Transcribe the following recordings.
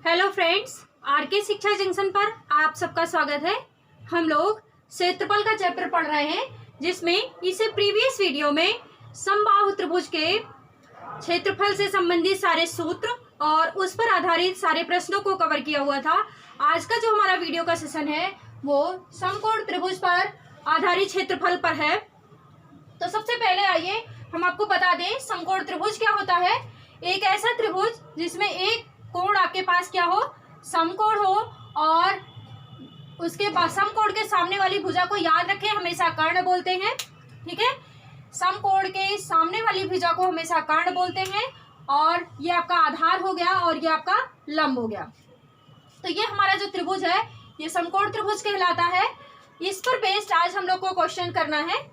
Hello friends, R K शिक्षा junction पर आप सबका स्वागत है। हम लोग क्षेत्रफल का चैप्टर पढ़ रहे हैं, जिसमें इससे प्रीवियस वीडियो में समबाहु त्रिभुज के क्षेत्रफल से संबंधित सारे सूत्र और उस पर आधारित सारे प्रश्नों को कवर किया हुआ था। आज का जो हमारा वीडियो का सेशन है वो समकोण त्रिभुज पर आधारित क्षेत्रफल पर है। तो सबसे पहले आइए हम आपको बता दें समकोण त्रिभुज क्या होता है। एक ऐसा त्रिभुज जिसमें एक कोण आपके पास क्या हो, समकोण हो, और उसके बाद समकोण के सामने वाली भुजा को याद रखें, हमेशा कर्ण बोलते हैं। ठीक है, समकोण के सामने वाली भुजा को हमेशा कर्ण बोलते हैं। और ये आपका आधार हो गया और ये आपका लंब हो गया। तो ये हमारा जो त्रिभुज है ये समकोण त्रिभुज कहलाता है। इस पर बेस्ड आज हम लोग को क्वेश्चन करना है।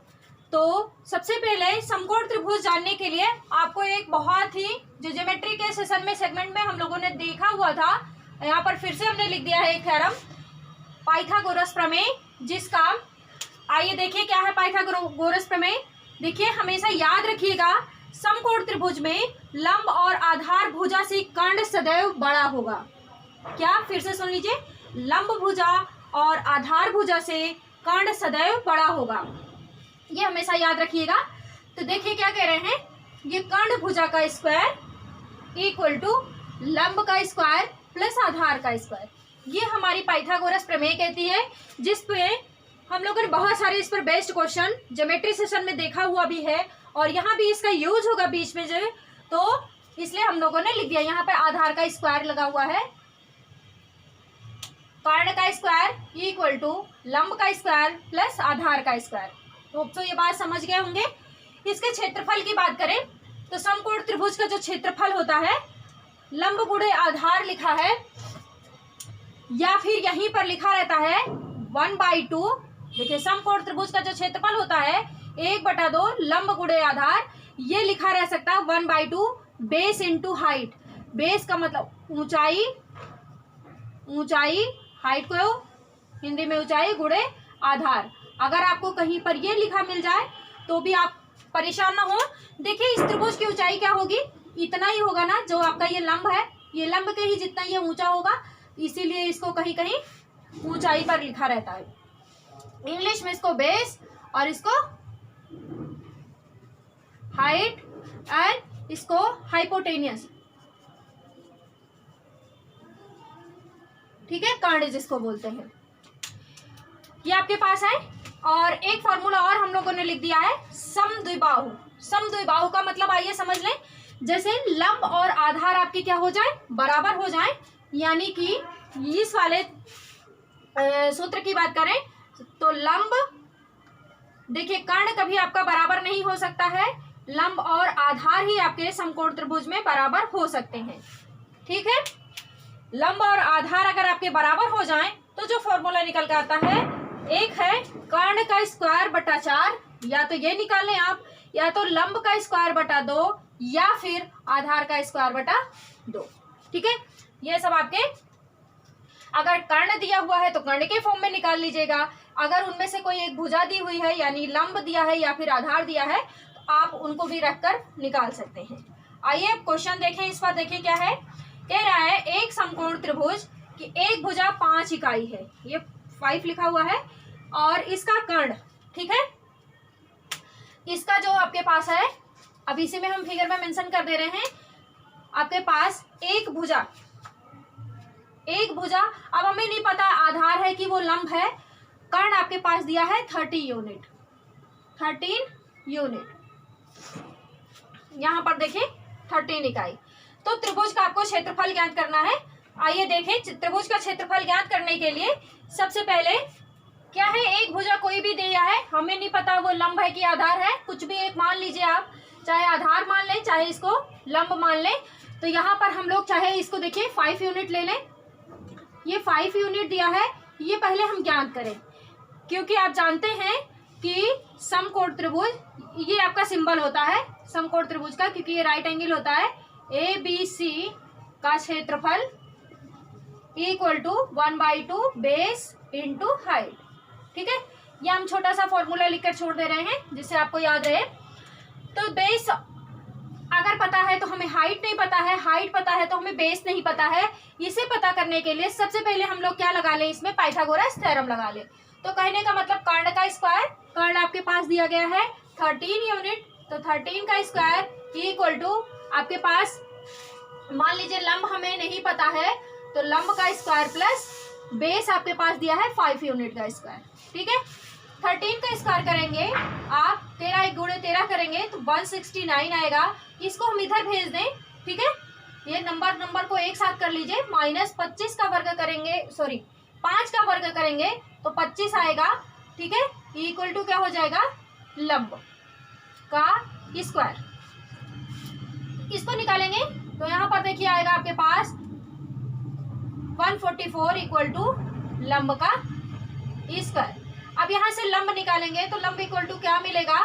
तो सबसे पहले समकोण त्रिभुज जानने के लिए आपको एक बहुत ही जो ज्योमेट्री के सेशन में सेगमेंट में हम लोगों ने देखा हुआ था, यहाँ पर फिर से हमने लिख दिया है एक थ्योरम, पाइथागोरस प्रमेय, जिसका आइए देखिए क्या है पाइथागोरस प्रमेय। देखिए, हमेशा याद रखिएगा समकोण त्रिभुज में लंब और आधार भुजा से कर्ण सदैव बड़ा होगा। क्या, फिर से सुन लीजिए, लंब भुजा और आधार भुजा से कर्ण सदैव बड़ा होगा, ये हमेशा याद रखिएगा। तो देखिए क्या कह रहे हैं, ये कर्ण भुजा का स्क्वायर इक्वल टू लंब का स्क्वायर प्लस आधार का स्क्वायर, ये हमारी पाइथागोरस प्रमेय कहती है, जिस पे हम लोगों ने बहुत सारे इस पर बेस्ड क्वेश्चन ज्योमेट्री सेशन में देखा हुआ भी है और यहाँ भी इसका यूज होगा बीच में जो, तो इसलिए हम लोगों ने लिख दिया। यहाँ पे आधार का स्क्वायर लगा हुआ है, कर्ण का स्क्वायर इक्वल टू लंब का स्क्वायर प्लस आधार का स्क्वायर। तो ये बात समझ गए होंगे। इसके क्षेत्रफल की बात करें तो समकोण त्रिभुज का जो क्षेत्रफल होता है, लंब गुणे आधार लिखा है या फिर यहीं पर लिखा रहता है 1/2। देखिए, समकोण त्रिभुज का जो क्षेत्रफल होता है 1/2 लंब गुणे आधार, ये लिखा रह सकता है 1/2 बेस इंटू हाइट। बेस का मतलब ऊंचाई, ऊंचाई, हाइट को हिंदी में ऊंचाई गुणे आधार। अगर आपको कहीं पर ये लिखा मिल जाए तो भी आप परेशान ना हो। देखिए, इस त्रिभुज की ऊंचाई क्या होगी, इतना ही होगा ना, जो आपका ये लंब है, ये लंब के ही जितना ये ऊंचा होगा, इसीलिए इसको कहीं कहीं ऊंचाई पर लिखा रहता है। इंग्लिश में इसको बेस और इसको हाइट एंड इसको हाइपोटेनियस, ठीक है, कर्ण जिसको बोलते हैं, ये आपके पास है। और एक फॉर्मूला और हम लोगों ने लिख दिया है समद्विबाहु। समद्विबाहु का मतलब आइए समझ लें, जैसे लंब और आधार आपके क्या हो जाए, बराबर हो जाए, यानी कि इस वाले सूत्र की बात करें तो लंब, देखिए कर्ण कभी आपका बराबर नहीं हो सकता है, लंब और आधार ही आपके समकोण त्रिभुज में बराबर हो सकते हैं। ठीक है, लंब और आधार अगर आपके बराबर हो जाएं तो जो फॉर्मूला निकल कर आता है, एक है कर्ण का स्क्वायर बटा 4, या तो ये निकाल लें आप, या तो लंब का स्क्वायर बटा 2 या फिर आधार का स्क्वायर बटा 2। ठीक है, ये सब आपके, अगर कर्ण दिया हुआ है तो कर्ण के फॉर्म में निकाल लीजिएगा। अगर उनमें से कोई एक भुजा दी हुई है, यानी लंब दिया है या फिर आधार दिया है, तो आप उनको भी रखकर निकाल सकते हैं। आइए क्वेश्चन देखें। इस पर देखिए क्या है, कह रहा है एक समकोण त्रिभुज की एक भुजा 5 इकाई है, ये 5 लिखा हुआ है, और इसका कर्ण, ठीक है, इसका जो आपके पास है, अब इसी में हम फिगर में मेंशन कर दे रहे हैं, आपके पास एक भुजा, एक भुजा, अब हमें नहीं पता आधार है कि वो लंब है, कर्ण आपके पास दिया है 13 यूनिट, 13 यूनिट, यहां पर देखिए 13 इकाई। तो त्रिभुज का आपको क्षेत्रफल ज्ञात करना है। आइए देखें, त्रिभुज का क्षेत्रफल ज्ञात करने के लिए सबसे पहले क्या है, एक भुजा कोई भी दिया है, हमें नहीं पता वो लंब है कि आधार है, कुछ भी एक मान लीजिए आप, चाहे आधार मान लें चाहे इसको लंब मान लें। तो यहाँ पर हम लोग चाहे इसको देखिए 5 यूनिट ले लें, ये 5 यूनिट दिया है, ये पहले हम ज्ञात करें, क्योंकि आप जानते हैं कि समकोण त्रिभुज ये आपका सिंबल होता है समकोण त्रिभुज का, क्योंकि ये राइट एंगल होता है। ABC का क्षेत्रफल equal to 1/2 base into height. ठीक है, ये हम छोटा सा फॉर्मूला लिखकर छोड़ दे रहे हैं जिससे आपको याद रहे। तो बेस अगर पता है तो हमें हाइट नहीं पता है, हाइट पता है तो हमें बेस नहीं पता है। इसे पता करने के लिए सबसे पहले हम लोग क्या लगा ले, इसमें पाइथागोरस थ्योरम लगा ले। तो कहने का मतलब कर्ण का स्क्वायर, कर्ण आपके पास दिया गया है 13 यूनिट, तो 13 का स्क्वायर इक्वल टू आपके पास, मान लीजिए लंब हमें नहीं पता है तो लंब का स्क्वायर प्लस बेस आपके पास दिया है 5 यूनिट का स्क्वायर। ठीक है, 13 का स्क्वायर करेंगे आप, 13 1 गुणे 13 करेंगे तो 169 आएगा। इसको हम इधर भेज दें, ठीक है, ये नंबर को एक साथ कर लीजिए। माइनस 25 का वर्ग करेंगे, सॉरी 5 का वर्ग करेंगे तो 25 आएगा। ठीक है, इक्वल टू क्या हो जाएगा, लंब का स्क्वायर। इसको निकालेंगे तो यहाँ पर देखिए आएगा आपके पास 144 इक्वल टू लंब का स्क्वायर। अब यहाँ से लंब निकालेंगे तो लंब इक्वल टू क्या मिलेगा,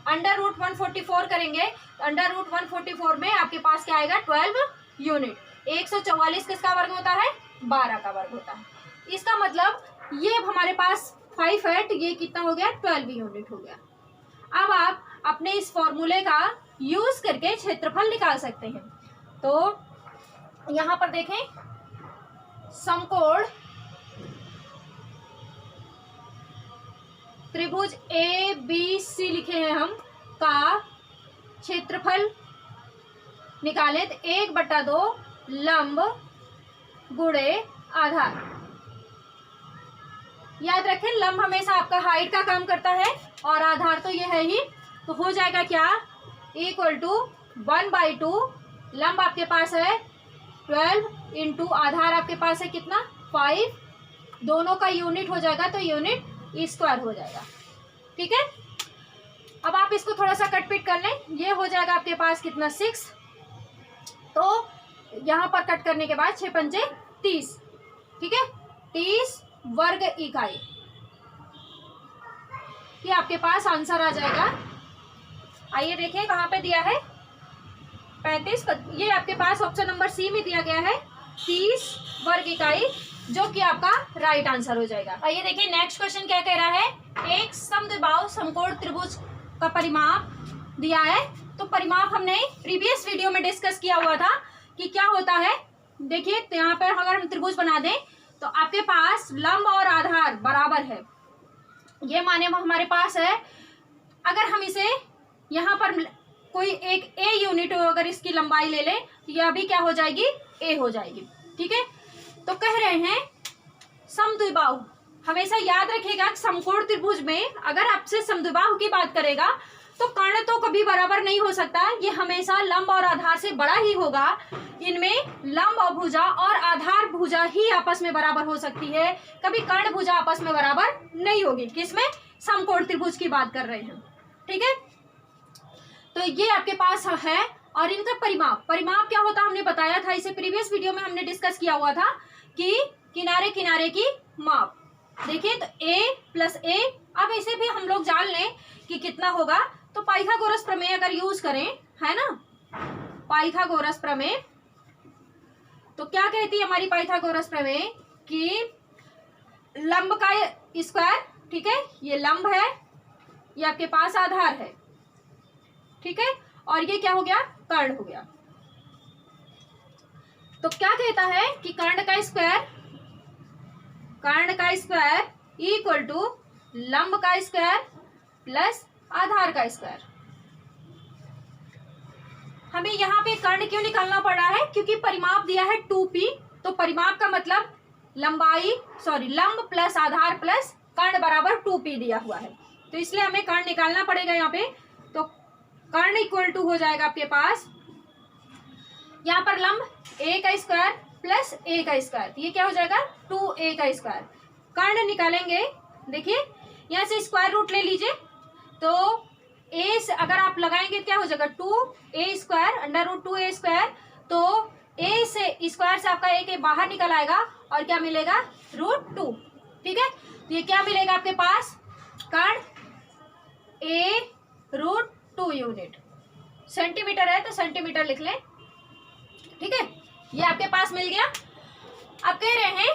अंडर रूट 144 करेंगे, अंडर रूट 144 में आपके पास क्या आएगा 12 यूनिट। 144 किसका वर्ग होता है, 12 का वर्ग होता है। इसका मतलब ये हमारे पास 5 है तो ये कितना हो गया, 12 यूनिट हो गया। अब आप अपने इस फॉर्मूले का यूज करके क्षेत्रफल निकाल सकते हैं। तो यहाँ पर देखें, समकोण त्रिभुज ए बी सी लिखे हैं हम, का क्षेत्रफल निकाले तो 1/2 लंब गुणे आधार। याद रखें लंब हमेशा आपका हाइट का काम करता है और आधार तो ये है ही, तो हो जाएगा क्या, इक्वल टू 1/2 लंब आपके पास है 12 इंटू आधार आपके पास है कितना 5, दोनों का यूनिट हो जाएगा तो यूनिट स्क्वायर हो जाएगा। ठीक है, अब आप इसको थोड़ा सा कट पीट कर लें, ये हो जाएगा आपके पास कितना 6, तो यहाँ पर कट करने के बाद 6 पंचे 30, ठीक है, 30 वर्ग इकाई, ये आपके पास आंसर आ जाएगा। आइए देखें कहाँ पे दिया है 35, ये आपके पास ऑप्शन नंबर सी में दिया गया है 30 वर्ग इकाई, जो कि आपका राइट आंसर हो जाएगा। आइए देखिए नेक्स्ट क्वेश्चन क्या कह रहा है, एक समद्विबाहु समकोण त्रिभुज का परिमाप दिया है। तो परिमाप हमने प्रीवियस वीडियो में डिस्कस किया हुआ था कि क्या होता है। देखिए तो यहाँ पर अगर हम त्रिभुज बना दें तो आपके पास लंब और आधार बराबर है, ये माने हमारे पास है। अगर हम इसे यहाँ पर कोई एक ए यूनिट अगर इसकी लंबाई ले लें तो यह भी क्या हो जाएगी, ए हो जाएगी। ठीक है, तो कह रहे हैं समद्विबाहु, हमेशा याद रखिएगा समकोण त्रिभुज में अगर आपसे समद्विबाहु की बात करेगा तो कर्ण तो कभी बराबर नहीं हो सकता, ये हमेशा लंब और आधार से बड़ा ही होगा। इनमें लंब और भुजा और आधार भुजा ही आपस में बराबर हो सकती है, कभी कर्ण भुजा आपस में बराबर नहीं होगी। किसमें, समकोण त्रिभुज की बात कर रहे हैं। ठीक है, तो ये आपके पास है। और इनका परिमाप क्या होता है हमने बताया था, इसे प्रीवियस वीडियो में हमने डिस्कस किया हुआ था कि किनारे किनारे की माप। देखिए तो a प्लस a, अब इसे भी हम लोग जान लें कि कितना होगा। तो पाइथागोरस प्रमेय अगर यूज करें, है ना, पाइथागोरस प्रमेय, तो क्या कहती है हमारी पाइथागोरस प्रमेय कि लंब का स्क्वायर, ठीक है, ये लंब है, ये आपके पास आधार है, ठीक है, और ये क्या हो गया, कर्ण हो गया। तो क्या कहता है कि कर्ण का स्क्वायर इक्वल टू लंब का स्क्वायर प्लस आधार का स्क्वायर। हमें यहाँ पे कर्ण क्यों निकालना पड़ रहा है, क्योंकि परिमाप दिया है 2p, तो परिमाप का मतलब लंब प्लस आधार प्लस कर्ण बराबर 2p दिया हुआ है, तो इसलिए हमें कर्ण निकालना पड़ेगा यहाँ पे। तो कर्ण इक्वल टू हो जाएगा आपके पास यहाँ पर लंब a का स्क्वायर प्लस a का स्क्वायर, ये क्या हो जाएगा 2a का स्क्वायर। कर्ण निकालेंगे, देखिए यहाँ से स्क्वायर रूट ले लीजिए, तो a से अगर आप लगाएंगे क्या हो जाएगा 2a square under root 2a square, तो a से स्क्वायर से आपका a के बाहर निकल आएगा और क्या मिलेगा √2। ठीक है, तो ये क्या मिलेगा आपके पास, कर्ण a √2 यूनिट, सेंटीमीटर है तो सेंटीमीटर लिख लें। ठीक है, ये आपके पास मिल गया। अब कह रहे हैं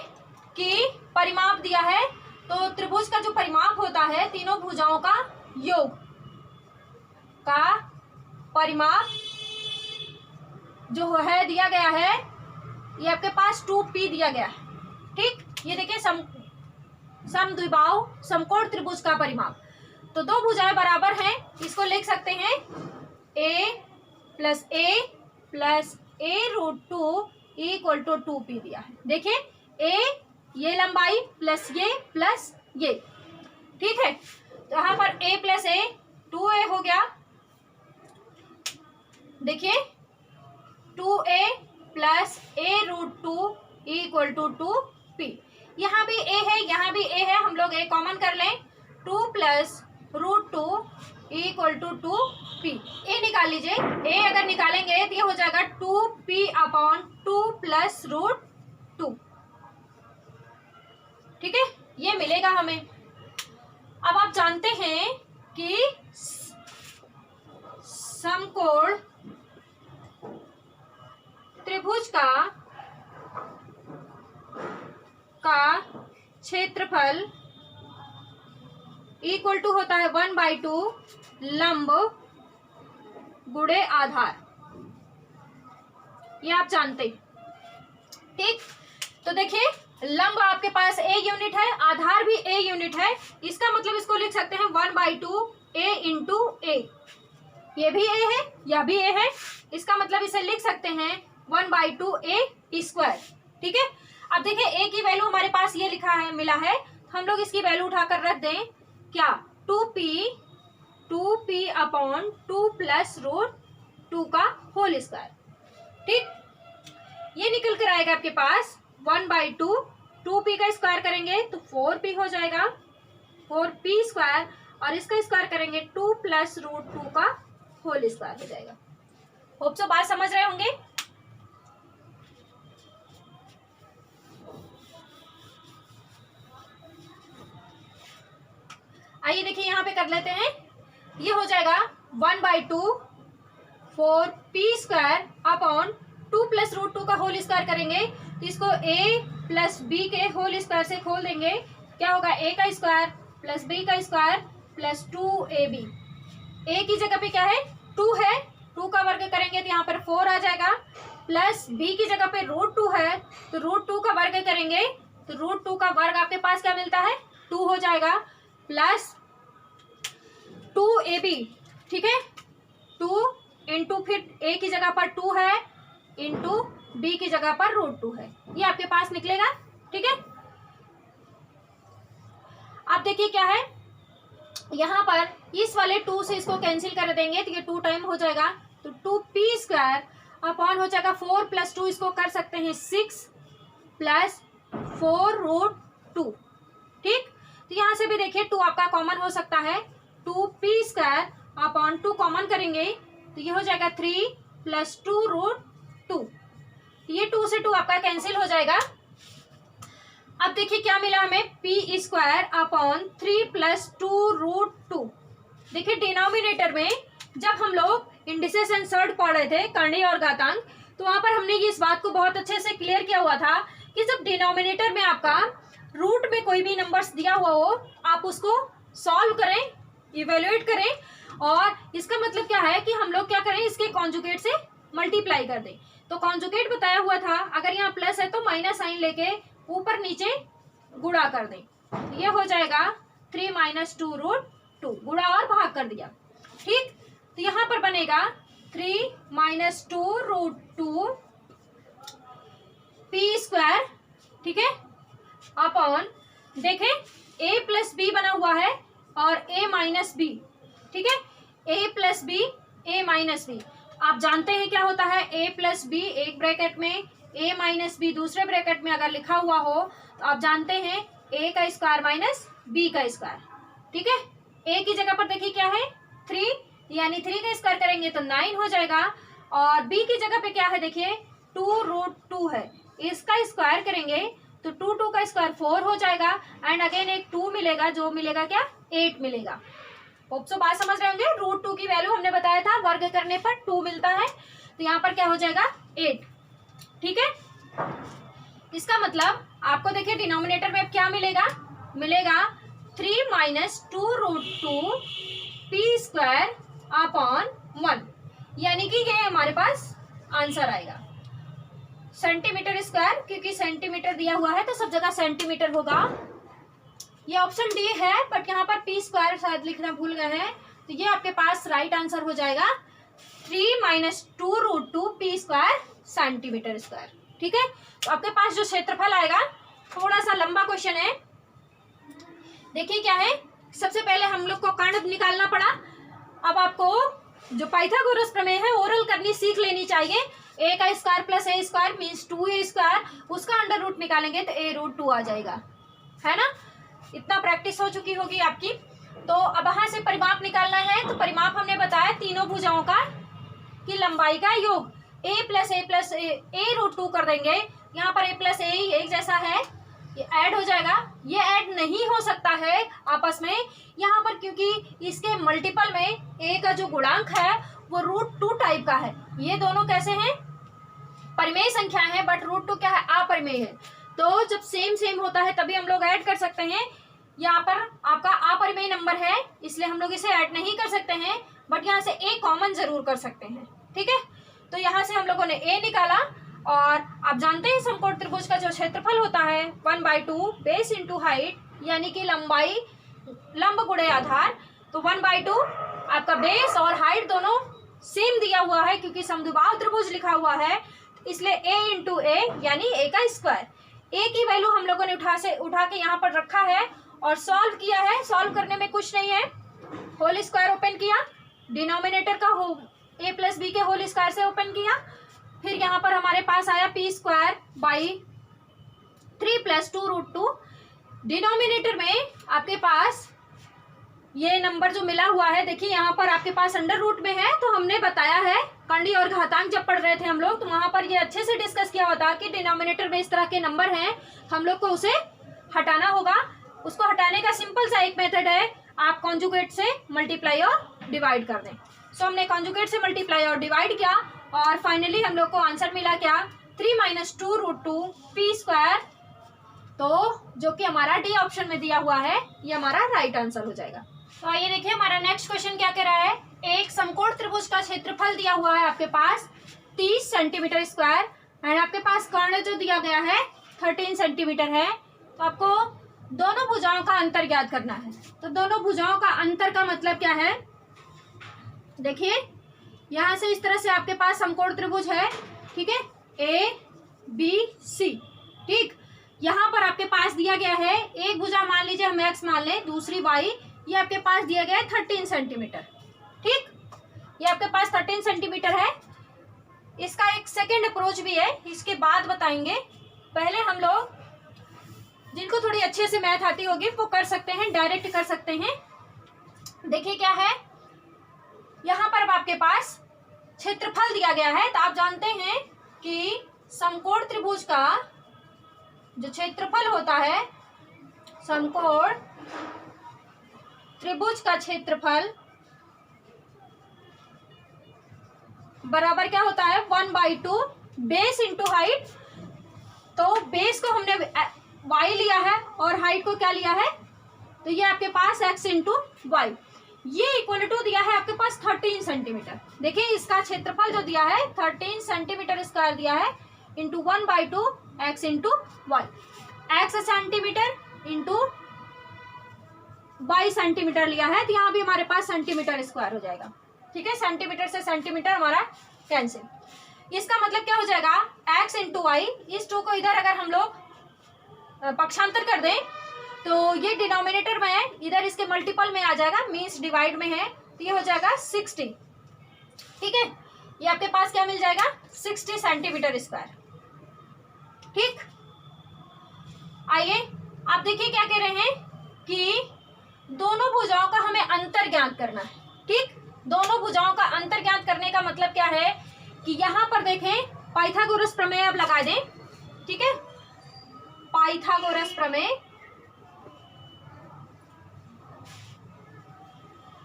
कि परिमाप दिया है, तो त्रिभुज का जो परिमाप होता है तीनों भुजाओं का योग का परिमाप जो है दिया गया है, ये आपके पास 2p दिया गया है। ठीक, ये देखिए समद्विबाहु समकोण त्रिभुज का परिमाप। तो दो भुजाएं बराबर हैं, इसको लिख सकते हैं a plus a√2 equal to 2p दिया है। देखिए a ये लंबाई प्लस ये, ठीक है। तो यहाँ पर a प्लस a 2a हो गया। देखिए 2a plus a√2 equal to 2p। यहाँ भी a है, यहाँ भी a है, हम लोग a कॉमन कर लें। 2 plus √2 equal to 2p। a निकाल लीजिए, a अगर निकालेंगे तो ये हो जाएगा 2p अपॉन 2 प्लस √2। ठीक है, ये मिलेगा हमें। अब आप जानते हैं कि समकोण त्रिभुज का क्षेत्रफल इक्वल टू होता है 1/2 लंब गुणे आधार, ये आप जानते हैं। ठीक, तो देखिए लंब आपके पास a यूनिट है, आधार भी a यूनिट है, इसका मतलब इसको लिख सकते हैं 1/2 a इंटू a। ये भी a है, यह भी a है, इसका मतलब इसे लिख सकते हैं 1/2 a स्क्वायर। ठीक है, अब देखिए a की वैल्यू हमारे पास ये लिखा है, मिला है, हम लोग इसकी वैल्यू उठाकर रख दें। क्या 2p अपॉन 2 प्लस √2 का होल स्क्वायर। ठीक, ये निकल कर आएगा आपके पास 1/2, 2p का स्क्वायर करेंगे तो 4p हो जाएगा, 4p स्क्वायर, और इसका स्क्वायर करेंगे 2 प्लस √2 का होल स्क्वायर हो जाएगा। होप सो बात समझ रहे होंगे। आइए देखिए यहाँ पे कर लेते हैं, ये हो जाएगा 1/2 4p स्क्वायर अपॉन 2 प्लस √2 का होल स्क्वायर करेंगे तो इसको a प्लस b के होल स्क्वायर से खोल देंगे, क्या होगा a का स्क्वायर प्लस b का स्क्वायर प्लस 2ab। a की जगह पे क्या है 2 है, 2 का वर्ग करेंगे तो यहाँ पर 4 आ जाएगा, प्लस b की जगह पे √2 है तो √2 का वर्ग करेंगे तो √2 का वर्ग आपके पास क्या मिलता है 2 हो जाएगा, प्लस 2ab। ठीक है, 2 इंटू फिर a की जगह पर 2 है इंटू b की जगह पर √2 है, ये आपके पास निकलेगा। ठीक है, अब देखिए क्या है, यहाँ पर इस वाले 2 से इसको कैंसिल कर देंगे तो ये 2 टाइम हो जाएगा, तो 2p स्क्वायर अपॉन हो जाएगा 4 प्लस 2, इसको कर सकते हैं 6 प्लस 4√2। ठीक, तो यहाँ से भी देखिए 2 आपका कॉमन हो सकता है, 2p स्क्वायर अपॉन 2 कॉमन करेंगे तो ये हो जाएगा 3 प्लस 2√2। ये 2 से 2 आपका कैंसिल हो जाएगा। अब देखिए क्या मिला हमें, p स्क्वायर अपॉन 3 प्लस 2√2। देखिए डिनोमिनेटर में जब हम लोग इंडिसेस एंड सर्ड पढ़ रहे थे, कर्ण और घातांक, तो वहां पर हमने इस बात को बहुत अच्छे से क्लियर किया हुआ था कि जब डिनोमिनेटर में आपका रूट में कोई भी नंबर्स दिया हुआ हो, आप उसको सॉल्व करें, इवेल्युएट करें, और इसका मतलब क्या है कि हम लोग क्या करें, इसके कॉन्जुगेट से मल्टीप्लाई कर दें। तो कॉन्जुगेट बताया हुआ था, अगर यहाँ प्लस है तो माइनस साइन लेके ऊपर नीचे गुणा कर दें, ये हो जाएगा 3 माइनस 2√2, गुणा और भाग कर दिया। ठीक, तो यहाँ पर बनेगा 3 माइनस 2√2 p स्क्वायर। ठीक है, अपॉन देखें a प्लस बी बना हुआ है और a माइनस बी। ठीक है, a plus B a minus B, आप जानते हैं क्या होता है, a प्लस बी एक ब्रैकेट में, a माइनस बी दूसरे ब्रैकेट में अगर लिखा हुआ हो तो आप जानते हैं a का स्क्वायर माइनस b का स्क्वायर। ठीक है, a की जगह पर देखिए क्या है 3, यानी 3 का स्क्वायर करेंगे तो 9 हो जाएगा, और b की जगह पे क्या है देखिए 2√2 है, इसका स्क्वायर करेंगे तो 2 का स्क्वायर 4 हो जाएगा, एंड अगेन एक 2 मिलेगा, जो मिलेगा क्या 8 मिलेगा। होप सो बात समझ रहे होंगे, √2 की वैल्यू हमने बताया था वर्ग करने पर 2 मिलता है, तो यहाँ पर क्या हो जाएगा 8। ठीक है, इसका मतलब आपको देखिए डिनोमिनेटर में क्या मिलेगा, मिलेगा 3 माइनस 2√2 p स्क्वायर अपॉन 1, यानी कि ये हमारे पास आंसर आएगा। सेंटीमीटर स्क्वायर, क्योंकि सेंटीमीटर दिया हुआ है तो सब जगह सेंटीमीटर होगा। ये ऑप्शन डी है, बट यहाँ पर पी स्क्वायर शायद लिखना भूल गए हैं, तो ये आपके पास राइट आंसर हो जाएगा 3 - 2√2 पी स्क्वायर सेंटीमीटर स्क्वायर। ठीक है, तो आपके पास जो क्षेत्रफल आएगा, थोड़ा सा लंबा क्वेश्चन है। देखिए क्या है, सबसे पहले हम लोग को कर्ण निकालना पड़ा। अब आपको जो पाइथागोरस प्रमेय है ओरल करनी सीख लेनी चाहिए। a का square plus a square means 2a square, उसका अंडर रूट निकालेंगे तो a√2 आ जाएगा, है ना। इतना प्रैक्टिस हो चुकी होगी आपकी। तो अब यहाँ से परिमाप निकालना है, तो परिमाप हमने बताया तीनों भुजाओं का की लंबाई का योग a प्लस a√2 कर देंगे। यहाँ पर a प्लस a एक जैसा है, ये ऐड हो जाएगा। ये ऐड नहीं हो सकता है आपस में यहाँ पर, क्योंकि इसके मल्टीपल में a का जो गुणांक है वो √2 टाइप का है। ये दोनों कैसे हैं, परिमेय संख्या है, बट √2 क्या है, अपरिमेय है। तो जब सेम सेम होता है तभी हम लोग ऐड कर सकते हैं। यहाँ पर आपका अपरिमेय नंबर है, इसलिए हम लोग इसे ऐड नहीं कर सकते हैं, बट यहाँ से a कॉमन जरूर कर सकते हैं। ठीक है, तो यहाँ से हम लोगों ने a निकाला। और आप जानते हैं समकोण त्रिभुज का जो क्षेत्रफल होता है 1/2 बेस इंटू हाइट, यानी कि लंबाई लंब गुणे आधार। तो 1/2 आपका बेस और हाइट दोनों सेम दिया हुआ है, क्योंकि समद्विबाहु त्रिभुज लिखा हुआ है, इसलिए a इंटू a यानी a का स्क्वायर। a की वैल्यू हम लोगों ने उठा के यहाँ पर रखा है और सॉल्व किया है। सॉल्व करने में कुछ नहीं है, होल स्क्वायर ओपन किया, डिनोमिनेटर का a प्लस बी के होल स्क्वायर से ओपन किया, फिर यहाँ पर हमारे पास आया पी स्क्वायर बाई 3 + 2√2। डिनोमिनेटर में आपके पास ये नंबर जो मिला हुआ है, देखिए यहाँ पर आपके पास अंडर रूट में है, तो हमने बताया है कर्ण और घातांक जब पढ़ रहे थे हम लोग, तो वहां पर ये अच्छे से डिस्कस किया होता कि डिनोमिनेटर में इस तरह के नंबर हैं, हम लोग को उसे हटाना होगा। उसको हटाने का सिंपल सा एक मेथड है, आप कॉन्जुगेट से मल्टीप्लाई और डिवाइड कर दें। सो हमने कॉन्जुगेट से मल्टीप्लाई और डिवाइड किया और फाइनली हम लोग को आंसर मिला क्या, 3 - 2√2 पी स्क्वायर। तो जो कि हमारा डी ऑप्शन में दिया हुआ है, ये हमारा राइट आंसर हो जाएगा। तो आइए देखिए हमारा नेक्स्ट क्वेश्चन क्या कह रहा है। एक समकोण त्रिभुज का क्षेत्रफल दिया हुआ है आपके पास 30 सेंटीमीटर स्क्वायर, एंड आपके पास कर्ण जो दिया गया है 13 सेंटीमीटर है। तो आपको दोनों भुजाओं का अंतर ज्ञात करना है। तो दोनों भुजाओं का अंतर का मतलब क्या है, देखिए यहां से इस तरह से आपके पास समकोण त्रिभुज है, ठीक है, ABC। ठीक, यहाँ पर आपके पास दिया गया है एक भुजा मान लीजिए हम x मान लें, दूसरी y, ये आपके पास दिया गया है 13 सेंटीमीटर। ठीक, ये आपके पास 13 सेंटीमीटर है। इसका एक सेकेंड अप्रोच भी है, इसके बाद बताएंगे। पहले हम लोग जिनको थोड़ी अच्छे से मैथ आती होगी वो कर सकते हैं, डायरेक्ट कर सकते हैं। देखिए क्या है, यहाँ पर अब आपके पास क्षेत्रफल दिया गया है। तो आप जानते हैं कि समकोण त्रिभुज का जो क्षेत्रफल होता है, समकोण त्रिभुज का क्षेत्रफल बराबर क्या होता है, 1/2 बेस इंटू हाइट। तो बेस को हमने y लिया है और हाइट को क्या लिया है, तो ये आपके पास x इंटू वाई। ये इक्वल टू दिया है आपके पास 13 सेंटीमीटर। देखिए इसका क्षेत्रफल जो दिया है 13 सेंटीमीटर स्क्वायर दिया है, into 1/2 x into Y. x centimetre into y centimetre लिया है, तो यहाँ भी हमारे पास सेंटीमीटर स्क्वायर हो जाएगा। ठीक है, सेंटीमीटर से सेंटीमीटर हमारा कैंसिल। इसका मतलब क्या हो जाएगा, x इंटू वाई। इस 2 को इधर अगर हम लोग पक्षांतर कर दें तो ये डिनोमिनेटर में है, इधर इसके मल्टीपल में आ जाएगा, मीन्स डिवाइड में है, तो ये हो जाएगा 60। ठीक है, ये आपके पास क्या मिल जाएगा, 60 सेंटीमीटर स्क्वायर। ठीक, आइए आप देखिए क्या कह रहे हैं कि दोनों भुजाओं का हमें अंतर ज्ञात करना है। ठीक, दोनों भुजाओं का अंतर ज्ञात करने का मतलब क्या है कि यहाँ पर देखें पाइथागोरस प्रमेय अब लगा दें। ठीक है, पाइथागोरस प्रमेय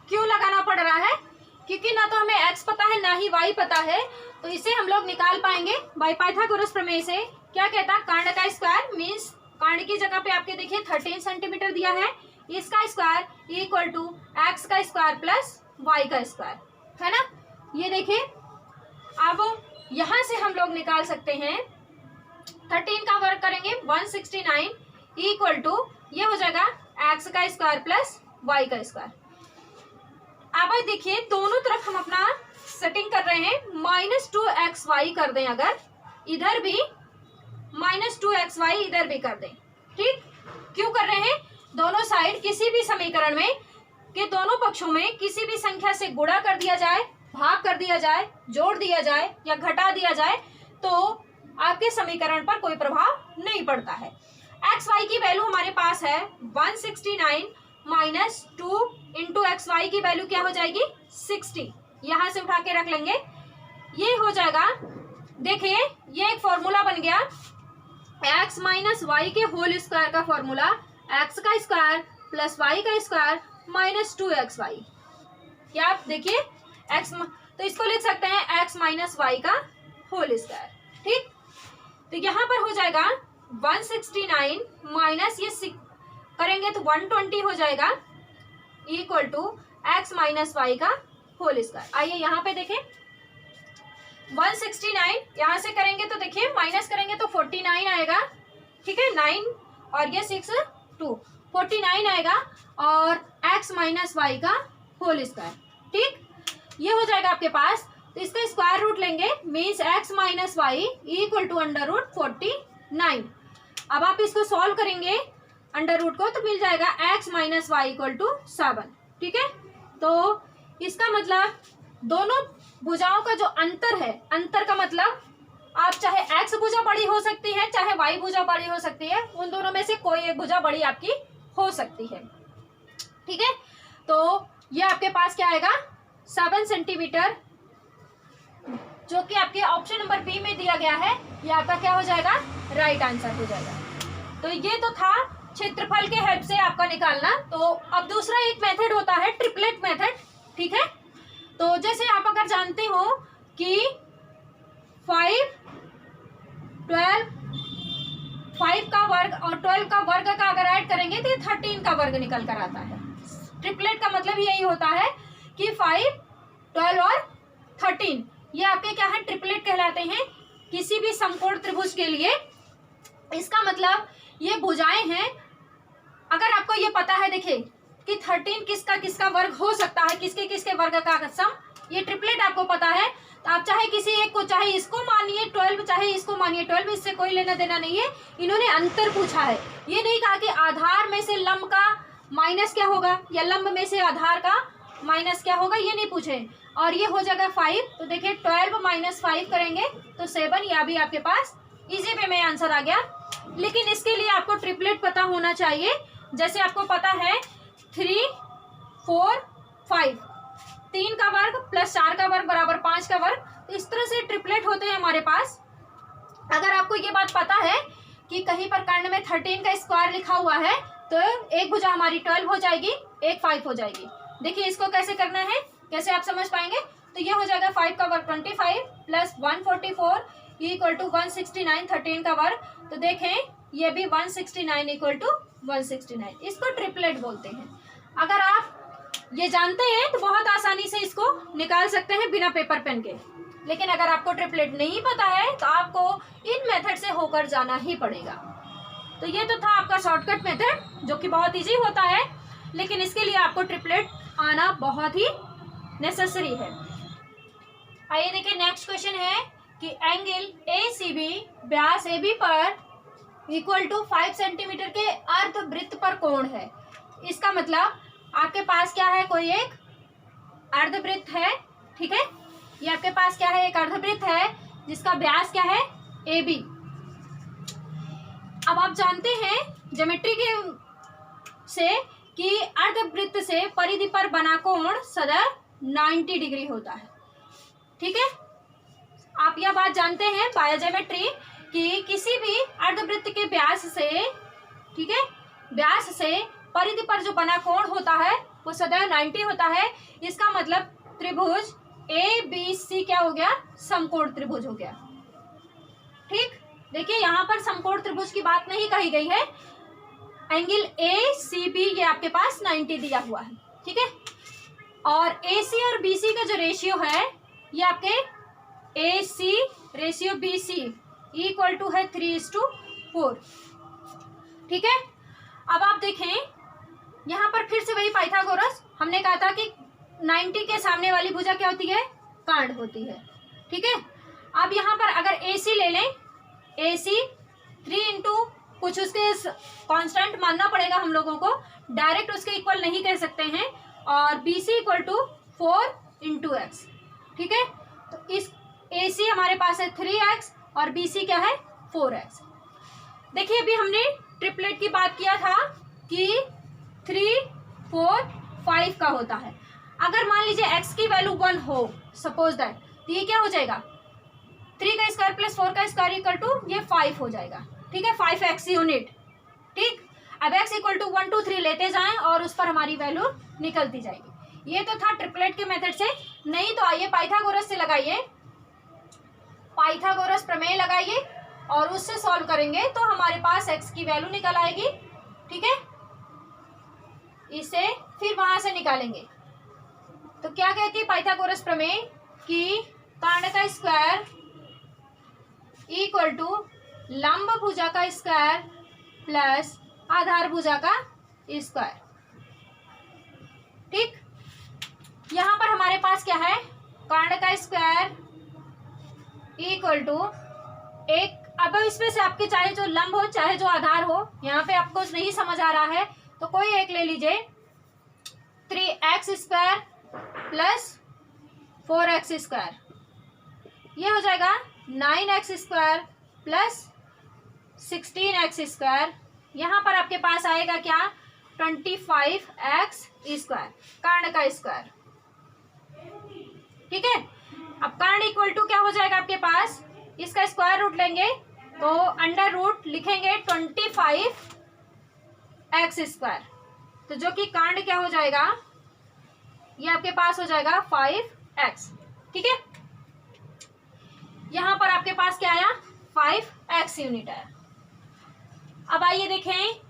क्यों लगाना पड़ रहा है, क्योंकि ना तो हमें x पता है ना ही y पता है, तो इसे हम लोग निकाल पाएंगे बाय पाइथागोरस प्रमेय से। क्या कहता है, कर्ण का स्क्वायर मीन्स कर्ण की जगह पे आपके देखिए 13 सेंटीमीटर दिया है, इसका स्क्वायर इक्वल टू x का स्क्वायर प्लस y का स्क्वायर, है ना। ये देखिए अब यहाँ से हम लोग निकाल सकते हैं 13 का वर्ग करेंगे 169 इक्वल टू ये हो जाएगा x का स्क्वायर प्लस y का स्क्वायर। अब देखिए दोनों तरफ हम अपना सेटिंग कर रहे हैं, -2xy कर दें, अगर इधर भी -2xy इधर भी कर दें। ठीक, क्यों कर रहे हैं? दोनों साइड किसी भी समीकरण में के दोनों पक्षों में किसी भी संख्या से गुणा कर दिया जाए, भाग कर दिया जाए, जोड़ दिया जाए या घटा दिया जाए तो आपके समीकरण पर कोई प्रभाव नहीं पड़ता है। एक्स वाई की वैल्यू हमारे पास है 169 माइनस 2 इंटू एक्स वाई की वैल्यू क्या हो जाएगी 60। यहां से उठा के रख लेंगे, ये हो जाएगा। देखिए ये एक फॉर्मूला बन गया एक्स माइनस वाई के होल स्क्वायर का फॉर्मूला, एक्स का स्क्वायर प्लस वाई का स्क्वायर माइनस 2xy। क्या आप देखिए एक्स, तो इसको लिख सकते हैं एक्स माइनस वाई का होल स्क्वायर। ठीक, तो यहाँ पर हो जाएगा 169 माइनस ये करेंगे तो 120 हो जाएगा equal to X minus Y का होल स्क्वायर। आइए यहाँ पे देखें 169 यहाँ से करेंगे तो देखिए माइनस करेंगे तो 49 आएगा। ठीक है, 9 और ये 6 2 49 आएगा और x माइनस वाई का होल स्क्वायर। ठीक, ये हो जाएगा आपके पास। तो इसका स्क्वायर रूट लेंगे means x minus Y equal to under root 49। अब आप इसको सॉल्व करेंगे अंडर रूट को तो मिल जाएगा x minus Y equal to 7। ठीक है, तो इसका मतलब दोनों भुजाओं का जो अंतर है, अंतर का मतलब आप चाहे x भुजा बड़ी हो सकती है चाहे y भुजा बड़ी हो सकती है, उन दोनों में से कोई एक भुजा बड़ी आपकी हो सकती है। ठीक है, तो ये आपके पास क्या आएगा 7 सेंटीमीटर, जो कि आपके ऑप्शन नंबर बी में दिया गया है, ये आपका क्या हो जाएगा राइट आंसर हो जाएगा। तो ये तो था क्षेत्रफल के हेल्प से आपका निकालना। तो अब दूसरा एक मेथड होता है ट्रिपलेट मेथड। ठीक है, तो जैसे आप अगर जानते हो कि 5 का वर्ग और 12 का वर्ग का अगर ऐड करेंगे तो ये 13 का वर्ग निकल कर आता है। ट्रिपलेट का मतलब यही होता है कि 5, 12 और 13 ये आपके क्या है ट्रिपलेट कहलाते हैं किसी भी समकोण त्रिभुज के लिए। इसका मतलब ये भुजाएं हैं। अगर आपको ये पता है देखिए कि 13 किसका किसका वर्ग हो सकता है, किसके किसके वर्ग का सम, ये ट्रिपलेट आपको पता है तो आप चाहे किसी एक को, चाहे इसको मानिए 12 चाहे इसको मानिए 12, इससे कोई लेना देना नहीं है। इन्होंने अंतर पूछा है, ये नहीं कहा कि आधार में से लंब का माइनस क्या होगा या लंब में से आधार का माइनस क्या होगा, ये नहीं पूछे। और ये हो जाएगा 5, तो देखिए 12 माइनस 5 करेंगे तो 7, या भी आपके पास इजी वे में आंसर आ गया। लेकिन इसके लिए आपको ट्रिपलेट पता होना चाहिए। जैसे आपको पता है 3, 4, 5, 3 का वर्ग प्लस 4 का वर्ग बराबर 5 का वर्ग, तो इस तरह से ट्रिपलेट होते हैं हमारे पास। अगर आपको ये बात पता है कि कहीं पर कर्ण में 13 का स्क्वायर लिखा हुआ है तो एक भुजा हमारी 12 हो जाएगी, एक 5 हो जाएगी। देखिए इसको कैसे करना है, कैसे आप समझ पाएंगे। तो ये हो जाएगा 5 का वर्ग 25 प्लस 144 इक्वल टू 169 13 का वर्ग। तो देखें ये भी 169 इक्वल टू 169, इसको ट्रिपलेट बोलते हैं। अगर आप ये जानते हैं तो बहुत आसानी से इसको निकाल सकते हैं बिना पेपर पेन के। लेकिन अगर आपको ट्रिपलेट नहीं पता है तो आपको इन मेथड से होकर जाना ही पड़ेगा। तो ये तो था आपका शॉर्टकट मेथड जो कि बहुत इजी होता है, लेकिन इसके लिए आपको ट्रिपलेट आना बहुत ही नेसेसरी है। आइए देखिए नेक्स्ट क्वेश्चन है कि एंगल ACB व्यास AB पर इक्वल टू 5 सेंटीमीटर के अर्धवृत्त पर कोण है। इसका मतलब आपके पास क्या है, कोई एक अर्धवृत्त है। ठीक है, ये आपके पास क्या है, एक अर्धवृत्त है जिसका व्यास क्या है AB। अब आप जानते हैं ज्योमेट्री के से कि अर्धवृत्त से परिधि पर बना कोण सदैव 90 डिग्री होता है। ठीक है, आप यह बात जानते हैं बायोज्योमेट्री कि किसी भी अर्धवृत्त के व्यास से, ठीक है, व्यास से परिधि पर जो बना कोण होता है वो सदैव 90 होता है। इसका मतलब त्रिभुज ABC क्या हो गया, समकोण त्रिभुज हो गया। ठीक, देखिए यहाँ पर समकोण त्रिभुज की बात नहीं कही गई है। एंगल ACB ये आपके पास 90 दिया हुआ है। ठीक है, और AC और BC का जो रेशियो है ये आपके AC ratio BC equal to है 3:4। ठीक है, अब आप देखें यहाँ पर फिर से वही पाइथागोरस, हमने कहा था कि 90 के सामने वाली भुजा क्या होती है, कांड होती है। ठीक है, अब यहाँ पर अगर AC ले लें, AC 3 इंटू कुछ उसके कांस्टेंट मानना पड़ेगा हम लोगों को, डायरेक्ट उसके इक्वल नहीं कह सकते हैं, और BC equal to 4 into X. ठीक है, तो इस AC हमारे पास है 3x और BC क्या है 4x। देखिए अभी हमने ट्रिपलेट की बात किया था कि 3, 4, 5 का होता है। अगर मान लीजिए x की वैल्यू 1 हो, सपोज दैट, तो ये क्या हो जाएगा, 3 का स्क्वायर प्लस 4 का स्क्वायर इक्वल टू ये 5 हो जाएगा। ठीक है, 5x यूनिट। ठीक, अब x इक्वल टू 1 2 3 लेते जाएं और उस पर हमारी वैल्यू निकलती जाएगी। ये तो था ट्रिपलेट के मेथड से। नहीं तो आइए पाइथागोरस से लगाइए, पाइथागोरस प्रमेय लगाइए और उससे सॉल्व करेंगे तो हमारे पास x की वैल्यू निकल आएगी। ठीक है, इसे फिर वहां से निकालेंगे। तो क्या कहती है पाइथागोरस प्रमेय कि कांड का स्क्वायर इक्वल टू लंब भुजा का स्क्वायर प्लस आधार भुजा का स्क्वायर। ठीक, यहां पर हमारे पास क्या है, कांड का स्क्वायर इक्वल टू एक, अब इसमें से आपके चाहे जो लंब हो चाहे जो आधार हो, यहाँ पे आपको नहीं समझ आ रहा है तो कोई एक ले लीजिए, 3x square plus 4x square, ये हो जाएगा 9x square plus 16x square. यहाँ पर आपके पास आएगा क्या, 25x स्क्वायर, कांड का स्क्वायर। ठीक है, अब कांड इक्वल टू क्या हो जाएगा आपके पास, इसका स्क्वायर रूट लेंगे तो अंडर रूट लिखेंगे 25x स्क्वायर, तो जो कि कांड क्या हो जाएगा, ये आपके पास हो जाएगा 5x। ठीक है, यहां पर आपके पास क्या आया, 5x यूनिट आया। अब आइए देखें,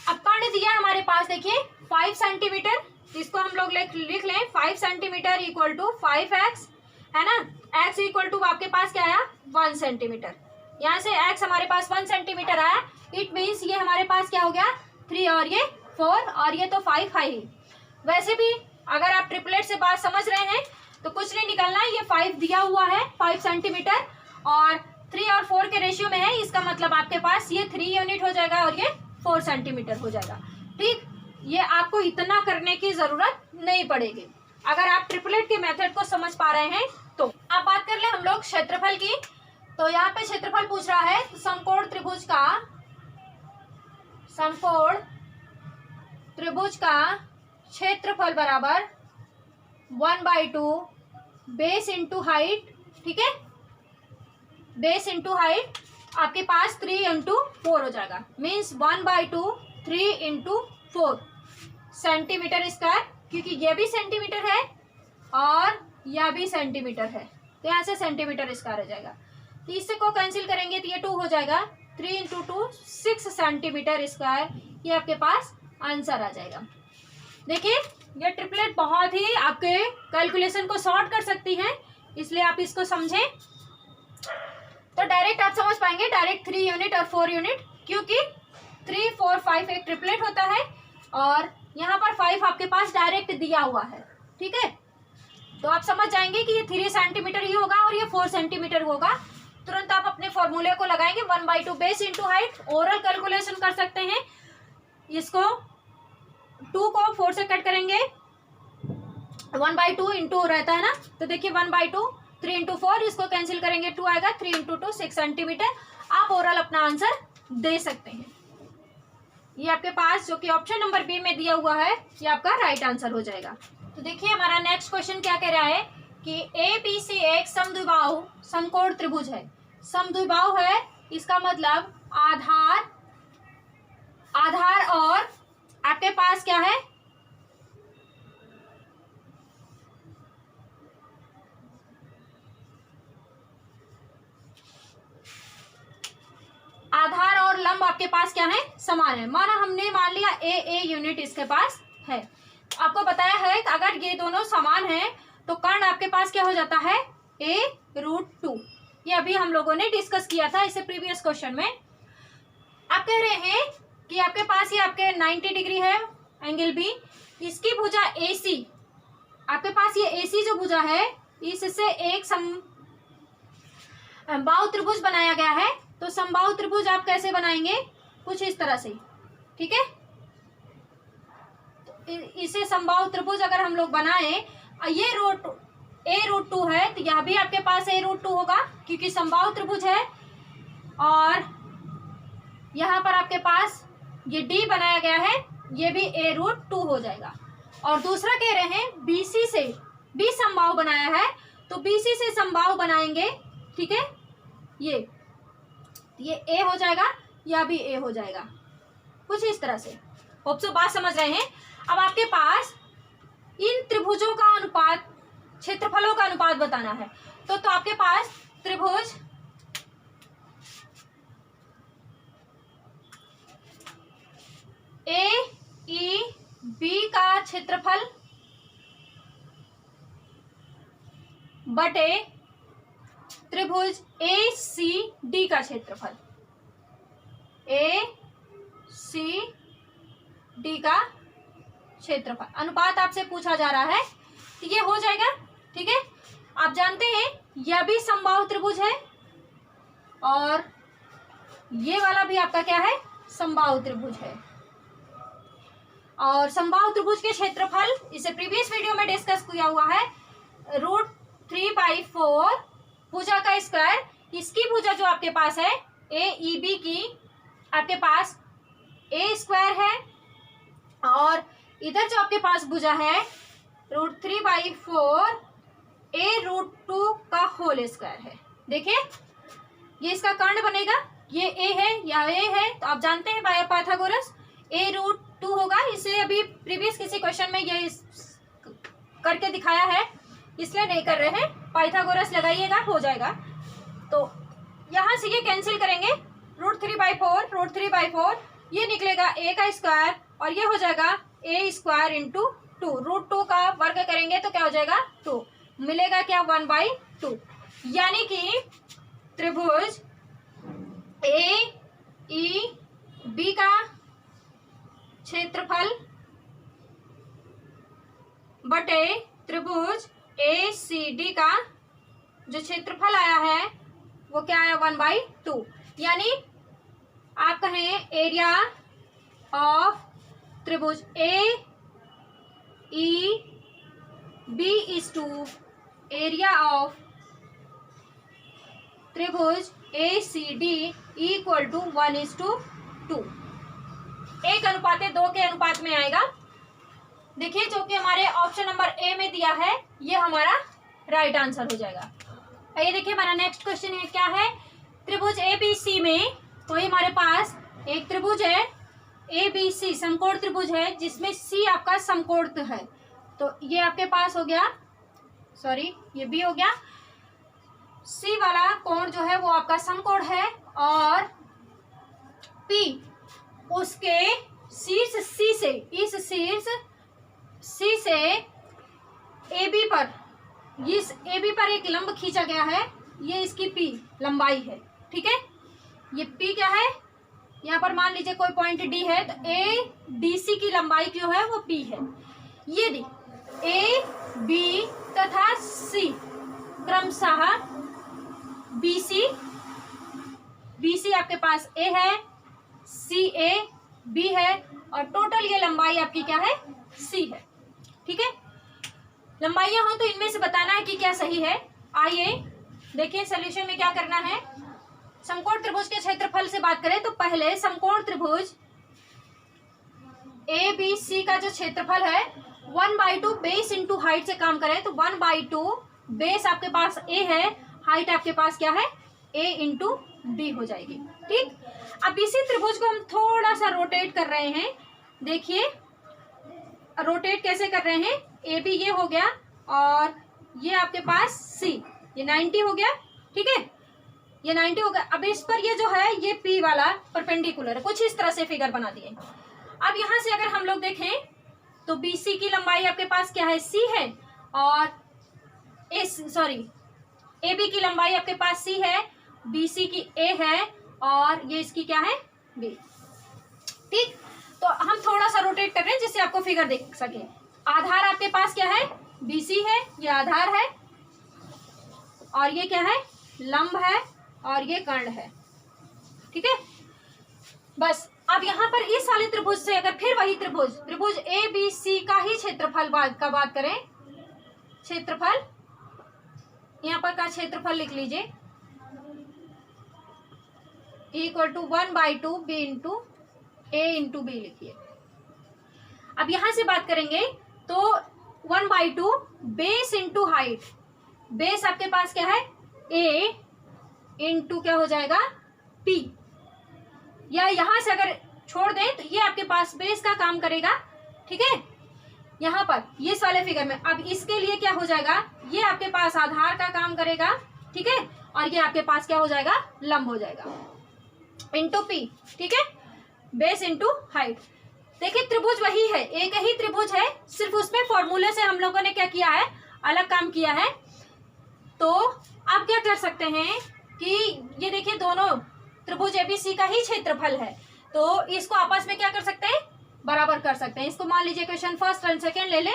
अब कांड दिया हमारे पास, देखिए 5 सेंटीमीटर, इसको हम लोग लिख लें 5 सेंटीमीटर इक्वल टू 5x, है ना। x इक्वल टू आपके पास क्या आया, 1 सेंटीमीटर। यहाँ से x हमारे पास 1 सेंटीमीटर आया, इट मीन्स ये हमारे पास क्या हो गया 3 और ये 4 और ये तो 5 है ही। वैसे भी अगर आप ट्रिपलेट से बात समझ रहे हैं तो कुछ नहीं निकलना, ये 5 दिया हुआ है 5 सेंटीमीटर और 3 और 4 के रेशियो में है, इसका मतलब आपके पास ये 3 यूनिट हो जाएगा और ये 4 सेंटीमीटर हो जाएगा। ठीक, ये आपको इतना करने की जरूरत नहीं पड़ेगी अगर आप ट्रिपलेट के मेथड को समझ पा रहे हैं। तो अब बात कर ले हम लोग क्षेत्रफल की। तो यहाँ पे क्षेत्रफल पूछ रहा है, समकोण त्रिभुज का क्षेत्रफल बराबर 1/2 बेस इंटू हाइट। ठीक है, बेस इंटू हाइट आपके पास 3 इंटू 4 हो जाएगा, मीन्स 1/2 3 इंटू 4 सेंटीमीटर स्क्वायर, क्योंकि ये भी सेंटीमीटर है और यह भी सेंटीमीटर है, तो यहाँ से सेंटीमीटर स्क्वायर हो जाएगा। तो इससे को कैंसिल करेंगे तो ये 2 हो जाएगा, 3 इंटू 2 6 सेंटीमीटर स्क्वायर, ये आपके पास आंसर आ जाएगा। देखिए ये ट्रिपलेट बहुत ही आपके कैलकुलेशन को शॉर्ट कर सकती हैं, इसलिए आप इसको समझें तो डायरेक्ट आप समझ पाएंगे, डायरेक्ट 3 यूनिट और 4 यूनिट, क्योंकि 3 4 5 एक ट्रिपलेट होता है और यहाँ पर 5 आपके पास डायरेक्ट दिया हुआ है। ठीक है, तो आप समझ जाएंगे कि ये 3 सेंटीमीटर ही होगा और ये 4 सेंटीमीटर होगा। तुरंत आप अपने फॉर्मूले को लगाएंगे, 1/2 base into height, oral calculation कर सकते हैं। इसको 2 को 4 से कट करेंगे, 1/2 इंटू रहता है ना, तो देखिए 1/2 3 इंटू 4, इसको कैंसिल करेंगे 2 आएगा, 3 इंटू 2 6 सेंटीमीटर। आप ओरल अपना आंसर दे सकते हैं। ये आपके पास जो कि ऑप्शन नंबर बी में दिया हुआ है, ये आपका राइट आंसर हो जाएगा। तो देखिए हमारा नेक्स्ट क्वेश्चन क्या कह रहा है कि ABC एक समद्विबाहु समकोण त्रिभुज है। समद्विबाहु है, इसका मतलब आधार और आपके पास क्या है, लंब आपके पास क्या है, समान है। मान लिया ए यूनिट इसके पास है। आपको बताया है कि अगर ये दोनों समान है तो कर्ण आपके पास क्या हो जाता है, a√2। ये अभी हम लोगों ने डिस्कस किया था इसे प्रीवियस क्वेश्चन में। आप कह रहे हैं कि आपके पास ये आपके 90 डिग्री है एंगल बी, इसकी भुजा AC, आपके पास ये AC जो भुजा है इससे एक समबाहु त्रिभुज बनाया गया है। तो समबाहु त्रिभुज आप कैसे बनाएंगे, कुछ इस तरह से, ठीक है। इसे समबाहु त्रिभुज अगर हम लोग बनाए, ये a√2 है तो यह भी आपके पास a√2 होगा क्योंकि समबाहु त्रिभुज है। और यहाँ पर आपके पास ये D बनाया गया है, ये भी a√2 हो जाएगा। और दूसरा कह रहे हैं BC से B समबाहु बनाया है तो BC से समबाहु बनाएंगे, ठीक है। ये A हो जाएगा, या भी A हो जाएगा, कुछ इस तरह से। होप सो बात समझ रहे हैं। अब आपके पास इन त्रिभुजों का अनुपात, क्षेत्रफलों का अनुपात बताना है। तो आपके पास त्रिभुज AEB का क्षेत्रफल बटे त्रिभुज ACD का क्षेत्रफल, ACD का क्षेत्रफल अनुपात आपसे पूछा जा रहा है तो ये हो जाएगा, ठीक है। आप जानते हैं यह भी समबाहु त्रिभुज है और ये वाला भी आपका क्या है, समबाहु त्रिभुज है। और समबाहु त्रिभुज के क्षेत्रफल इसे प्रीवियस वीडियो में डिस्कस किया हुआ है, √3/4 भुजा का स्क्वायर। इसकी भुजा जो आपके पास है AEB की, आपके पास A² है और इधर जो आपके पास भुजा है √3/4 a√2 का होल स्क्वायर है। देखिए ये इसका कर्ण बनेगा, ये A है या A है तो आप जानते हैं बाय पाइथागोरस a√2 होगा। इसे अभी प्रीवियस किसी क्वेश्चन में ये करके दिखाया है, इसलिए नहीं कर रहे हैं, पाइथागोरस लगाइएगा हो जाएगा। तो यहाँ से ये कैंसिल करेंगे, √3/4 ये निकलेगा A का स्क्वायर और ये हो जाएगा A² × 2। √2 का वर्ग करेंगे तो क्या हो जाएगा, 2 मिलेगा, क्या 1/2। यानी कि त्रिभुज AEB का क्षेत्रफल बटे त्रिभुज ACD का जो क्षेत्रफल आया है वो क्या आया, 1/2। यानी आप कहें एरिया ऑफ त्रिभुज AEB is to area of त्रिभुज ACD इक्वल टू 1:2, 1:2 के अनुपात में आएगा। देखिए जो कि हमारे ऑप्शन नंबर A में दिया है ये हमारा राइट आंसर हो जाएगा। आइए देखिए हमारा नेक्स्ट क्वेश्चन है, क्या है, त्रिभुज ABC में कोई हमारे पास एक त्रिभुज है ABC, समकोण त्रिभुज है जिसमें C आपका समकोण है। तो ये आपके पास हो गया, सॉरी ये B हो गया, C वाला कोण जो है वो आपका समकोण है और P उसके शीर्ष C से, इस शीर्ष C से AB पर, इस AB पर एक लंब खींचा गया है, ये इसकी P लंबाई है, ठीक है। ये P क्या है, यहाँ पर मान लीजिए कोई पॉइंट D है तो ADC की लंबाई जो है वो P है। ये दी AB तथा C क्रमशः BC आपके पास A है, CA B है और टोटल ये लंबाई आपकी क्या है, C है, ठीक है। लंबाइयां हो तो इनमें से बताना है कि क्या सही है। आइए देखिए सॉल्यूशन में क्या करना है। समकोण त्रिभुज के क्षेत्रफल से बात करें तो पहले समकोण त्रिभुज ABC का जो क्षेत्रफल है 1/2 बेस इंटू हाइट से काम करें तो 1/2 बेस आपके पास A है, हाइट आपके पास क्या है A इंटू B हो जाएगी, ठीक। अब इसी त्रिभुज को हम थोड़ा सा रोटेट कर रहे हैं, देखिए रोटेट कैसे कर रहे हैं, AB ये हो गया और ये आपके पास C, ये 90 हो गया, ठीक है। ये 90 हो गया। अब इस पर ये जो है ये P वाला परपेंडिकुलर है, कुछ इस तरह से फिगर बना दिए। अब यहाँ से अगर हम लोग देखें तो BC की लंबाई आपके पास क्या है, C है, और AB की लंबाई आपके पास C है, BC की A है, और ये इसकी क्या है, B। ठीक, तो हम थोड़ा सा रोटेट कर रहे हैं जिससे आपको फिगर देख सके। आधार आपके पास क्या है, BC है, ये आधार है, और ये क्या है, लंब है, और ये कर्ण है। ठीक है, बस अब यहाँ पर इस वाले त्रिभुज से अगर फिर वही त्रिभुज ABC का ही क्षेत्रफल का बात करें, क्षेत्रफल यहाँ पर का क्षेत्रफल लिख लीजिए, equal to 1/2 B into A into B लिखिए। अब यहां से बात करेंगे तो 1/2 बेस इंटू हाइट, बेस आपके पास क्या है A इंटू क्या हो जाएगा P, या यहां से अगर छोड़ दें तो ये आपके पास बेस का काम करेगा। ठीक है, यहाँ पर ये वाले फिगर में अब इसके लिए क्या हो जाएगा, ये आपके पास आधार का काम करेगा। ठीक है, और ये आपके पास क्या हो जाएगा, लंब हो जाएगा इंटू P। ठीक है, बेस इंटू हाइट। देखिए त्रिभुज वही है, एक ही त्रिभुज है, सिर्फ उसमें फॉर्मूले से हम लोगों ने क्या किया है, अलग काम किया है। तो आप क्या कर सकते हैं कि ये देखिए दोनों त्रिभुज ABC का ही क्षेत्रफल है, तो इसको आपस में क्या कर सकते हैं, बराबर कर सकते हैं। इसको मान लीजिए इक्वेशन फर्स्ट एंड सेकेंड ले ले,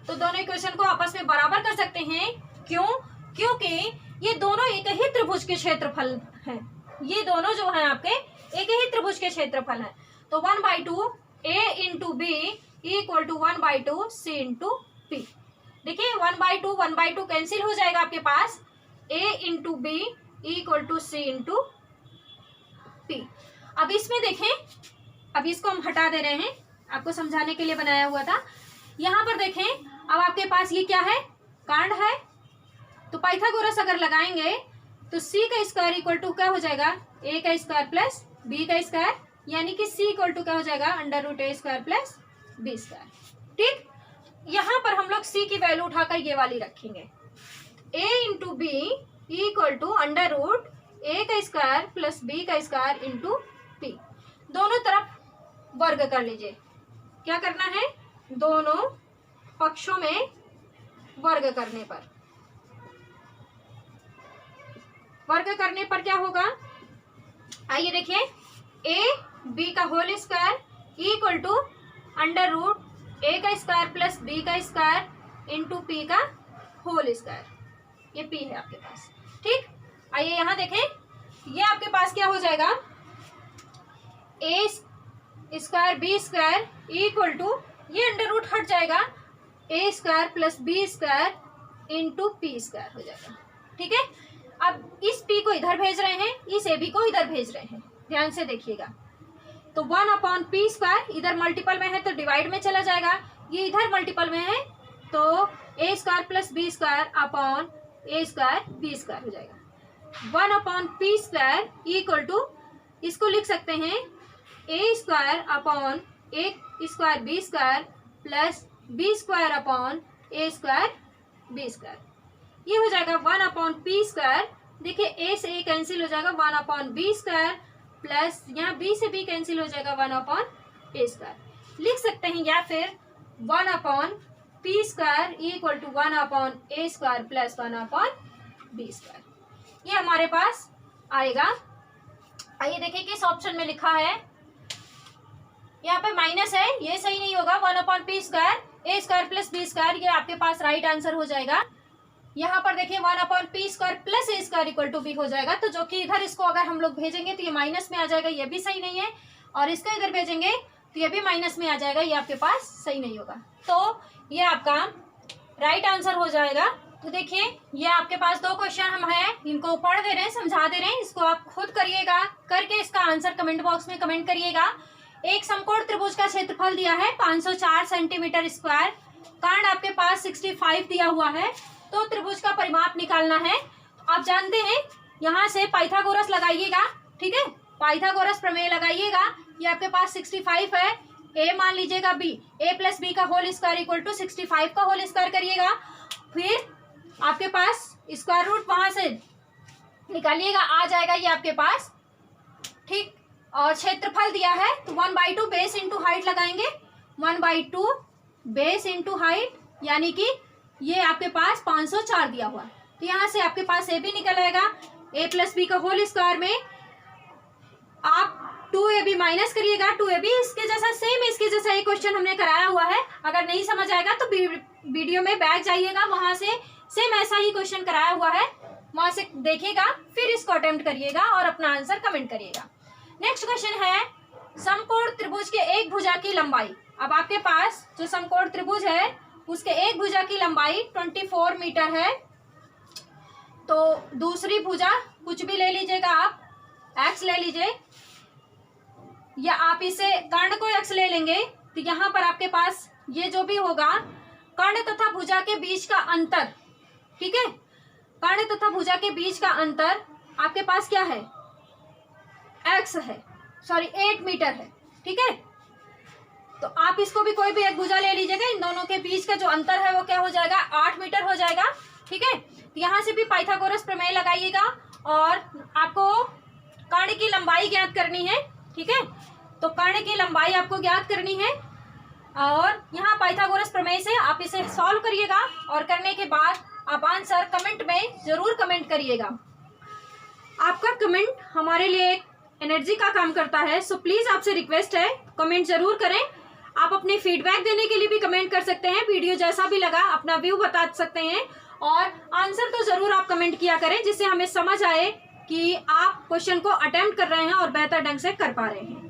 तो दोनों इक्वेशन को आपस में बराबर कर सकते हैं। क्यों, क्योंकि ये दोनों एक ही त्रिभुज के क्षेत्रफल हैं, ये दोनों जो हैं आपके एक ही त्रिभुज के क्षेत्रफल हैं। तो 1/2 A into B equal to 1/2 C into P। देखिए 1/2 कैंसिल हो जाएगा आपके पास, A into B equal to C into P। अब इसमें देखें, अब इसको हम हटा दे रहे हैं, आपको समझाने के लिए बनाया हुआ था। यहाँ पर देखें, अब आपके पास ये क्या है, कर्ण है, तो पाइथागोरस अगर लगाएंगे तो C का स्क्वायर इक्वल टू क्या हो जाएगा, A का स्क्वायर प्लस B का स्क्वायर, यानी कि C इक्वल टू क्या हो जाएगा, √A square plus B square. ठीक, यहाँ पर हम लोग C की वैल्यू उठाकर ये वाली रखेंगे, A into B equal to √A का स्क्वायर प्लस B का स्क्वायर इंटू P। दोनों तरफ वर्ग कर लीजिए। क्या करना है, दोनों पक्षों में वर्ग करने पर क्या होगा, आइए देखिए, AB का whole square equal to √A का स्क्वायर प्लस B का स्क्वायर इंटू P का होल स्क्वायर, ये P है आपके पास। ठीक, आइए यहाँ देखें, ये आपके पास क्या हो जाएगा, A square B square equal to, ये √ हट जाएगा, A square plus B square into P square हो जाएगा। ठीक है, अब इस P को इधर भेज रहे हैं, इस AB को इधर भेज रहे हैं, ध्यान से देखिएगा। तो 1/P स्क्वायर इधर मल्टीपल में है तो डिवाइड में चला जाएगा, ये इधर मल्टीपल में है तो A square plus B square upon A square B square हो जाएगा। 1/P स्क्वायर इक्वल टू, इसको लिख सकते हैं A square upon A square B square plus B square upon A square B square, ये हो जाएगा 1/P स्क्वायर। देखिए A से A कैंसिल हो जाएगा, 1/B स्क्वायर प्लस यहाँ B से B कैंसिल हो जाएगा, 1/A स्क्वायर लिख सकते हैं, या फिर 1/P square equal to 1/A square plus 1/B square, ये हमारे पास आएगा। आइए देखिए किस ऑप्शन में लिखा है, यहाँ पे माइनस है, ये सही नहीं होगा। 1/P square A square plus B square, ये आपके पास राइट आंसर हो जाएगा। यहाँ पर देखिए 1/P square plus A square equal to B हो जाएगा, तो जो कि इधर इसको अगर हम लोग भेजेंगे तो ये माइनस में आ जाएगा, ये भी सही नहीं है, और इसको इधर भेजेंगे तो ये भी माइनस में आ जाएगा, ये आपके पास सही नहीं होगा, तो ये आपका राइट आंसर हो जाएगा। तो देखिए ये आपके पास दो क्वेश्चन हम हैं, इनको पढ़ दे रहे हैं, समझा दे रहे हैं, इसको आप खुद करिएगा, करके इसका आंसर कमेंट बॉक्स में कमेंट करिएगा। एक समकोण त्रिभुज का क्षेत्रफल दिया है 504 सेंटीमीटर स्क्वायर, कर्ण आपके पास 65 दिया हुआ है, तो त्रिभुज का परिमाप निकालना है। आप जानते हैं यहाँ से पाइथागोरस लगाइएगा, ठीक है, पाइथागोरस प्रमेय लगाइएगा। ये आपके पास 65 है, A मान लीजिएगा B, A प्लस B का होल स्क्वायर इक्वल टू 65 का होल स्क्वायर करिएगा, फिर आपके पास स्क्वायर रूट वहां से निकालिएगा, आ जाएगा ये आपके पास, ठीक। और क्षेत्रफल दिया है तो 1/2 बेस इंटू हाइट लगाएंगे, 1/2 बेस इंटू हाइट, यानी कि ये आपके पास 504 दिया हुआ है। तो यहाँ से आपके पास ए बी निकल आएगा। a प्लस बी का होल स्क्वायर में आप 2ab माइनस करिएगा, 2ab इसके जैसा सेम, इसके जैसा एक क्वेश्चन हमने कराया हुआ है। अगर नहीं समझ आएगा तो वीडियो में बैक जाइएगा, वहां से सेम ऐसा ही क्वेश्चन कराया हुआ है, वहां से देखिएगा, फिर इसको अटेम्प्ट करिएगा और अपना आंसर कमेंट करिएगा। नेक्स्ट क्वेश्चन है समकोण त्रिभुज के एक भुजा की लंबाई। अब आपके पास जो समकोण त्रिभुज है उसके एक भुजा की लंबाई 24 मीटर है। तो दूसरी भुजा कुछ भी ले लीजिएगा, आप x ले लीजिए, या आप इसे कर्ण को x ले लेंगे। तो यहाँ पर आपके पास ये जो भी होगा कर्ण तथा भुजा के बीच का अंतर, ठीक है, कर्ण तथा भुजा के बीच का अंतर आपके पास क्या है, x है, सॉरी 8 मीटर है, ठीक है। तो आप इसको भी कोई भी एक भुजा ले लीजिएगा, इन दोनों के बीच का जो अंतर है वो क्या हो जाएगा, 8 मीटर हो जाएगा, ठीक है। तो यहाँ से भी पाइथागोरस प्रमेय लगाइएगा और आपको कर्ण की लंबाई ज्ञात करनी है, ठीक है। तो कर्ण की लंबाई आपको ज्ञात करनी है और यहाँ पाइथागोरस प्रमेय से आप इसे सॉल्व करिएगा और करने के बाद आप आंसर कमेंट में जरूर कमेंट करिएगा। आपका कमेंट हमारे लिए एक एनर्जी का काम करता है, सो प्लीज आपसे रिक्वेस्ट है कमेंट जरूर करें। आप अपने फीडबैक देने के लिए भी कमेंट कर सकते हैं, वीडियो जैसा भी लगा अपना व्यू बता सकते हैं और आंसर तो जरूर आप कमेंट किया करें, जिससे हमें समझ आए कि आप क्वेश्चन को अटेम्प्ट कर रहे हैं और बेहतर ढंग से कर पा रहे हैं।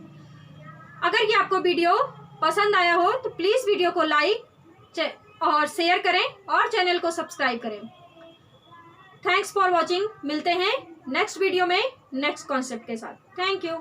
अगर ये आपको वीडियो पसंद आया हो तो प्लीज वीडियो को लाइक और शेयर करें और चैनल को सब्सक्राइब करें। Thanks for watching. मिलते हैं नेक्स्ट वीडियो में नेक्स्ट कॉन्सेप्ट के साथ। Thank you.